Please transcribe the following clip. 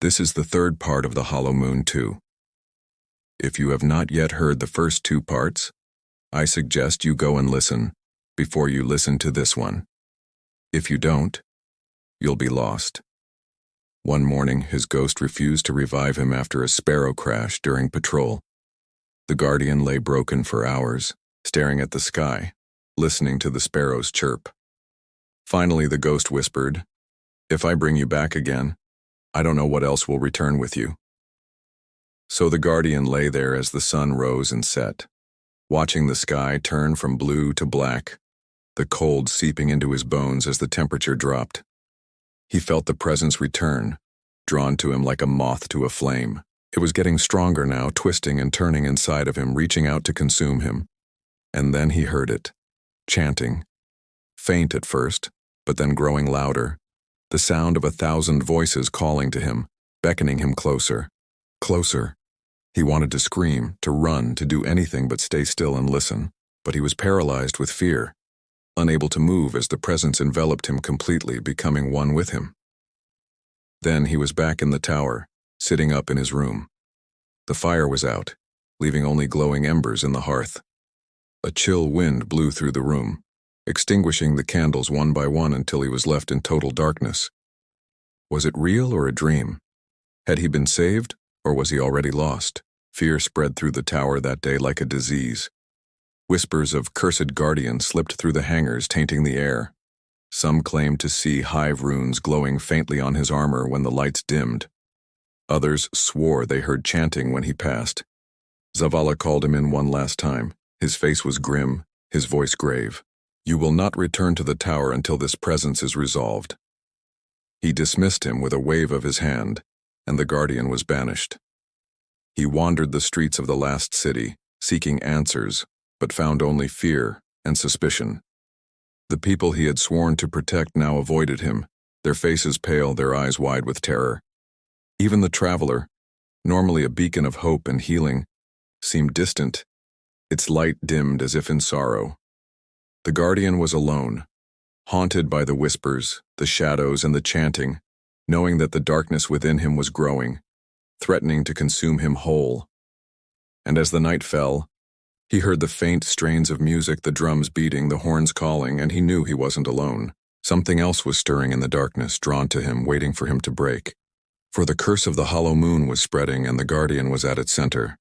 This is the third part of the Hollow Moon 2. If you have not yet heard the first two parts, I suggest you go and listen before you listen to this one. If you don't, you'll be lost. One morning, his ghost refused to revive him after a sparrow crash during patrol. The guardian lay broken for hours, staring at the sky, listening to the sparrows chirp. Finally, the ghost whispered, "If I bring you back again, I don't know what else will return with you." So the guardian lay there as the sun rose and set, watching the sky turn from blue to black, the cold seeping into his bones as the temperature dropped. He felt the presence return, drawn to him like a moth to a flame. It was getting stronger now, twisting and turning inside of him, reaching out to consume him. And then he heard it, chanting, faint at first, but then growing louder, the sound of 1,000 voices calling to him, beckoning him closer. Closer. He wanted to scream, to run, to do anything but stay still and listen, but he was paralyzed with fear, unable to move as the presence enveloped him completely, becoming one with him. Then he was back in the tower, sitting up in his room. The fire was out, leaving only glowing embers in the hearth. A chill wind blew through the room, extinguishing the candles one by one until he was left in total darkness. Was it real or a dream? Had he been saved, or was he already lost? Fear spread through the tower that day like a disease. Whispers of cursed guardian slipped through the hangars, tainting the air. Some claimed to see hive runes glowing faintly on his armor when the lights dimmed. Others swore they heard chanting when he passed. Zavala called him in one last time. His face was grim, his voice grave. "You will not return to the tower until this presence is resolved." He dismissed him with a wave of his hand, and the guardian was banished. He wandered the streets of the last city, seeking answers, but found only fear and suspicion. The people he had sworn to protect now avoided him, their faces pale, their eyes wide with terror. Even the traveler, normally a beacon of hope and healing, seemed distant, its light dimmed as if in sorrow. The guardian was alone, haunted by the whispers, the shadows, and the chanting, knowing that the darkness within him was growing, threatening to consume him whole. And as the night fell, he heard the faint strains of music, the drums beating, the horns calling, and he knew he wasn't alone. Something else was stirring in the darkness, drawn to him, waiting for him to break. For the curse of the Hollow Moon was spreading, and the guardian was at its center.